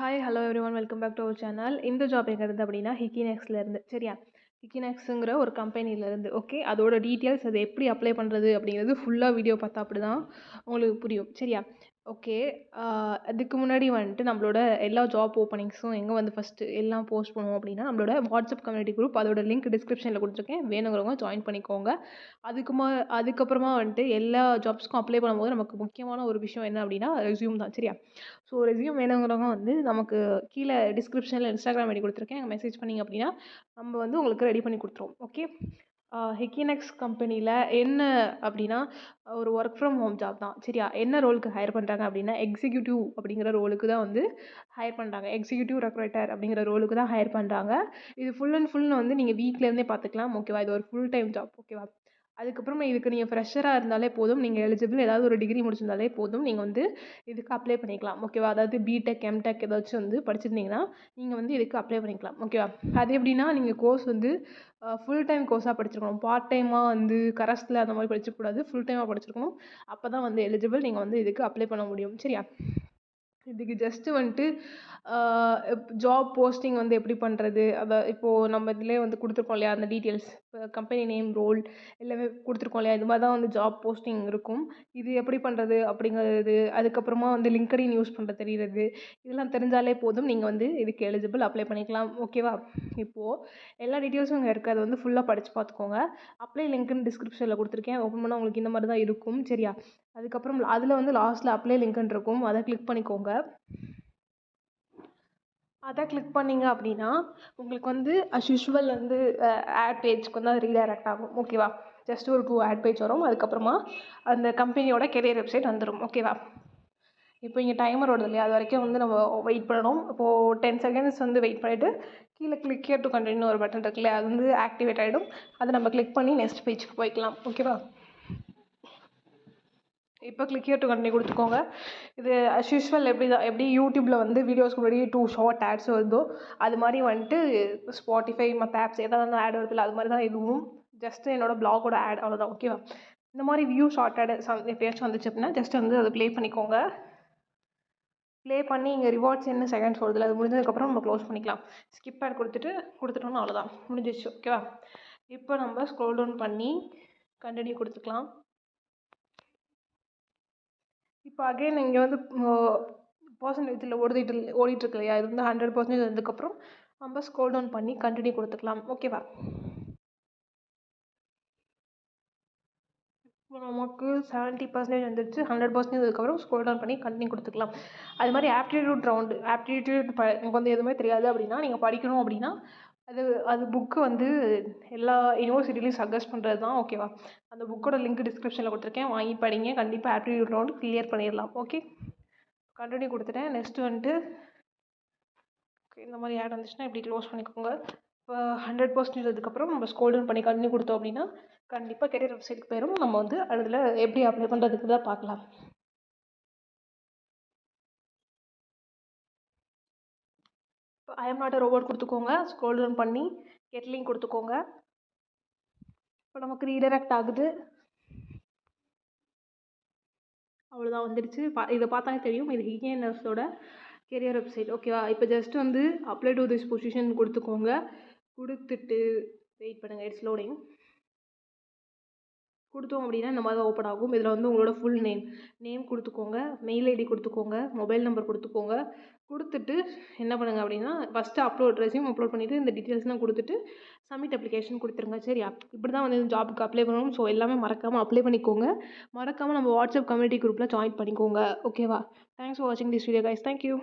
Hi hello every one welcome back to our channel. இந்த job எங்கே இருந்து அப்படின்னா ஹிக்கினெக்ஸ்லேருந்து. சரியா, ஹிக்கினெக்ஸுங்கிற ஒரு கம்பெனிலேருந்து. ஓகே, அதோட டீட்டெயில்ஸ் அதை எப்படி அப்ளை பண்ணுறது அப்படிங்கிறது ஃபுல்லாக வீடியோ பார்த்தா அப்படி தான் உங்களுக்கு புரியும். சரியா, ஓகே. அதுக்கு முன்னாடி வந்துட்டு நம்மளோட எல்லா ஜாப் ஓப்பனிங்ஸும் எங்கே வந்து ஃபஸ்ட்டு எல்லாம் போஸ்ட் பண்ணுவோம் அப்படின்னா நம்மளோட வாட்ஸ்அப் கம்யூனிட்டி குரூப், அதோட லிங்க் டிஸ்கிரிப்ஷனில் கொடுத்துருக்கேன், வேணுங்கிறவங்க ஜாயின் பண்ணிக்கோங்க. அதுக்கப்புறமா வந்துட்டு எல்லா ஜாப்ஸ்க்கும் அப்ளை பண்ணும்போது நமக்கு முக்கியமான ஒரு விஷயம் என்ன அப்படின்னா ரெஸ்யூம் தான். சரியா, ஸோ ரெஸ்யூம் வேணுங்கிறவங்க வந்து நமக்கு கீழே டிஸ்கிரிப்ஷனில் இன்ஸ்டாகிராம் ஐடி கொடுத்துருக்கேன், அங்கே மெசேஜ் பண்ணிங்க அப்படின்னா நம்ம வந்து உங்களுக்கு ரெடி பண்ணி கொடுத்துருவோம். ஓகே, ஹிக்கினெக்ஸ் கம்பெனியில் என்ன அப்படின்னா ஒரு ஒர்க் ஃப்ரம் ஹோம் ஜாப் தான். சரியா, என்ன ரோலுக்கு ஹையர் பண்ணுறாங்க அப்படின்னா எக்ஸிக்யூட்டிவ் அப்படிங்கிற ரோலுக்கு தான் வந்து ஹையர் பண்ணுறாங்க. எக்ஸிக்யூட்டிவ் ரெக்ரூட்டர் அப்படிங்கிற ரோலுக்கு தான் ஹையர் பண்ணுறாங்க. இது ஃபுல் அண்ட் ஃபுல் வந்து நீங்கள் வீட்டிலேருந்தே பார்த்துக்கலாம். ஓகேவா, இது ஒரு ஃபுல் டைம் ஜாப். ஓகேவா, அதுக்கப்புறமா இதுக்கு நீங்கள் ஃப்ரெஷராக இருந்தாலே போதும், நீங்கள் எலிஜிபிள், ஏதாவது ஒரு டிகிரி முடிச்சிருந்தாலே போதும், நீங்கள் வந்து இதுக்கு அப்ளை பண்ணிக்கலாம். ஓகேவா, அதாவது பிடெக் எம்டெக் ஏதாச்சும் வந்து படிச்சிருந்தீங்கன்னா நீங்கள் வந்து இதுக்கு அப்ளை பண்ணிக்கலாம். ஓகேவா, அது எப்படின்னா நீங்கள் கோர்ஸ் வந்து ஃபுல் டைம் கோர்ஸாக படிச்சிருக்கணும், பார்ட் டைமாக வந்து கரஸ்ல அந்த மாதிரி படிச்சிருக்கக்கூடாது, ஃபுல் டைமாக படிச்சிருக்கணும். அப்போ தான் வந்து எலிஜிபிள், நீங்கள் வந்து இதுக்கு அப்ளை பண்ண முடியும். சரியா, இதுக்கு ஜஸ்ட்டு வந்துட்டு ஜாப் போஸ்டிங் வந்து எப்படி பண்ணுறது, அதை இப்போது நம்ம இதிலே வந்து கொடுத்துருக்கோம் இல்லையா, அந்த டீட்டெயில்ஸ், இப்போ கம்பெனி நேம், ரோல் எல்லாமே கொடுத்துருக்கோம் இல்லையா, இது மாதிரி தான் வந்து ஜாப் போஸ்டிங் இருக்கும். இது எப்படி பண்ணுறது அப்படிங்கிறது, அதுக்கப்புறமா வந்து லிங்க்டின் யூஸ் பண்ணுற தெரியுறது, இதெல்லாம் தெரிஞ்சாலே போதும், நீங்கள் வந்து இதுக்கு எலிஜிபிள், அப்ளை பண்ணிக்கலாம். ஓகேவா, இப்போது எல்லா டீட்டெயில்ஸும் இங்கே இருக்குது, அதை வந்து ஃபுல்லாக படித்து பார்த்துக்கோங்க. அப்ளை லிங்க்னு டிஸ்கிரிப்ஷனில் கொடுத்துருக்கேன், ஓப்பன் பண்ணால் உங்களுக்கு இந்த மாதிரி தான் இருக்கும். சரியா, அதுக்கப்புறம் அதில் வந்து லாஸ்ட்டில் அப்ளை லிங்க்னு இருக்கும், அதை கிளிக் பண்ணிக்கோங்க. அதை கிளிக் பண்ணிங்க அப்படின்னா உங்களுக்கு வந்து அஸ் யூஷுவல் வந்து ஆட் பேஜ்க்கு வந்து அது ரீடைரக்ட் ஆகும். ஓகேவா, ஜஸ்ட் ஒரு 2 ஆட் பேஜ் வரும், அதுக்கப்புறமா அந்த கம்பெனியோட கெரியர் வெப்சைட் வந்துடும். ஓகேவா, இப்போ இங்கே டைமர் ஓடுது இல்லையா, அது வரைக்கும் வந்து நம்ம வெயிட் பண்ணணும். இப்போது 10 செகண்ட்ஸ் வந்து வெயிட் பண்ணிவிட்டு கீழே கிளிக் ஹியர் டு கண்டினியூ ஒரு பட்டன் இருக்கு இல்லையா, அது வந்து ஆக்டிவேட் ஆகிடும். அதை நம்ம கிளிக் பண்ணி நெக்ஸ்ட் பேஜ்க்கு போய்க்கலாம். ஓகேவா, இப்போ கிளிக் ஹியர் டு கண்டினியூ கொடுத்துக்கோங்க. இது அஸ் யூஷுவல் எப்படி யூடியூப்பில் வந்து வீடியோஸ்க்கு முன்னாடி 2 ஷார்ட் ஆட்ஸ் வருதோ அது மாதிரி வந்துட்டு ஸ்பாட்டிஃபை மற்ற ஆப்ஸ் ஏதாவது ஆட் வருதுல்ல, அது மாதிரி தான் இதுவும் ஜஸ்ட்டு என்னோட பிளாகோட ஆட், அவ்வளோதான். ஓகேவா, இந்த மாதிரி வியூ ஷார்ட் ஆட் எப்பயாச்சும் வந்துச்சு அப்படின்னா ஜஸ்ட் வந்து அதை ப்ளே பண்ணிக்கோங்க. ப்ளே பண்ணி இங்கே ரிவார்ட்ஸ் என்ன செகண்ட்ஸ் வருதுல்ல, அது முடிஞ்சதுக்கப்புறம் நம்ம க்ளோஸ் பண்ணிக்கலாம். ஸ்கிப் ஆட் கொடுத்துட்டோம்னா அவ்வளோதான், முடிஞ்சிச்சு. ஓகேவா, இப்போ நம்ம ஸ்க்ரோல் டவுன் பண்ணி கண்டினியூ கொடுத்துக்கலாம். இப்போ அகைன் இங்கே வந்து பர்சன்டேஜில் ஓடிட்டுருக்கு இல்லையா, இது வந்து 100% வந்ததுக்கப்புறம் நம்ம ஸ்க்ரோல் டவுன் பண்ணி கண்டினியூ கொடுத்துக்கலாம். ஓகேவா, இப்போ நமக்கு 70% வந்துடுச்சு, 100% அதுக்கப்புறம் ஸ்க்ரோல் டவுன் பண்ணி கண்டினியூ கொடுத்துக்கலாம். அது மாதிரி ஆப்டிடியூட் ரவுண்டு, எனக்கு வந்து எதுவுமே தெரியாது அப்படின்னா நீங்கள் படிக்கணும் அப்படின்னா அது புக்கு வந்து எல்லா யூனிவர்சிட்டிலையும் சஜஸ்ட் பண்ணுறது தான். ஓகேவா, அந்த புக்கோட லிங்க் டிஸ்கிரிப்ஷனில் கொடுத்துருக்கேன், வாங்கி படிங்க, கண்டிப்பாக ஆப்டிடியூட் ரவுண்டு கிளியர் பண்ணிடலாம். ஓகே, கண்டினியூ கொடுத்துட்டேன். நெக்ஸ்ட்டு வந்துட்டு இந்த மாதிரி ஆட் வந்துச்சுன்னா இப்படி க்ளோஸ் பண்ணிக்கோங்க. இப்போ 100% அதுக்கப்புறம் நம்ம ஸ்க்ரோல் டவுன் பண்ணி கண்டினியூ கொடுத்தோம் அப்படின்னா கண்டிப்பாக கெரியர் வெப்சைட்டுக்கு போயிடும். நம்ம வந்து அதில் எப்படி அப்ளை பண்ணுறதுக்கு தான் பார்க்கலாம். இப்போ I am not a robot கொடுத்துக்கோங்க, ஸ்க்ரோல் டவுன் பண்ணி கெட் லிங்க் கொடுத்துக்கோங்க. இப்போ நமக்கு ரீடைரக்ட் ஆகுது, அவ்வளோதான் வந்துடுச்சு. இதை பார்த்தாலே தெரியும் இது ஹிகினெக்ஸோட கெரியர் வெப்சைட். ஓகேவா, இப்போ ஜஸ்ட் வந்து அப்ளை டு திஸ் பொசிஷன் கொடுத்துக்கோங்க. கொடுத்துட்டு வெயிட் பண்ணுங்கள், இட்ஸ் லோடிங். கொடுத்தோம் அப்படின்னா இந்த மாதிரி தான் ஓப்பன் ஆகும். இதில் வந்து உங்களோட ஃபுல் நேம் கொடுத்துக்கோங்க, மெயில் ஐடி கொடுத்துக்கோங்க, மொபைல் நம்பர் கொடுத்துக்கோங்க. கொடுத்துட்டு என்ன பண்ணுங்கள் அப்படின்னா ஃபஸ்ட்டு ரெஸ்யூம் அப்லோட் பண்ணிவிட்டு இந்த டீட்டெயில்ஸ்லாம் கொடுத்துட்டு சப்மிட் அப்ளிகேஷன் கொடுத்துருங்க. சரியா, இப்படி தான் வந்து ஜாபுக்கு அப்ளை பண்ணணும். ஸோ எல்லாமே மறக்காமல் அப்ளை பண்ணிக்கோங்க. மறக்காமல் நம்ம வாட்ஸ்அப் கம்யூனிட்டி குரூப்பில் ஜாயின் பண்ணிக்கோங்க. ஓகேவா, தேங்க்ஸ் ஃபார் வாட்சிங் திஸ் வீடியோ கைஸ். தேங்க்யூ.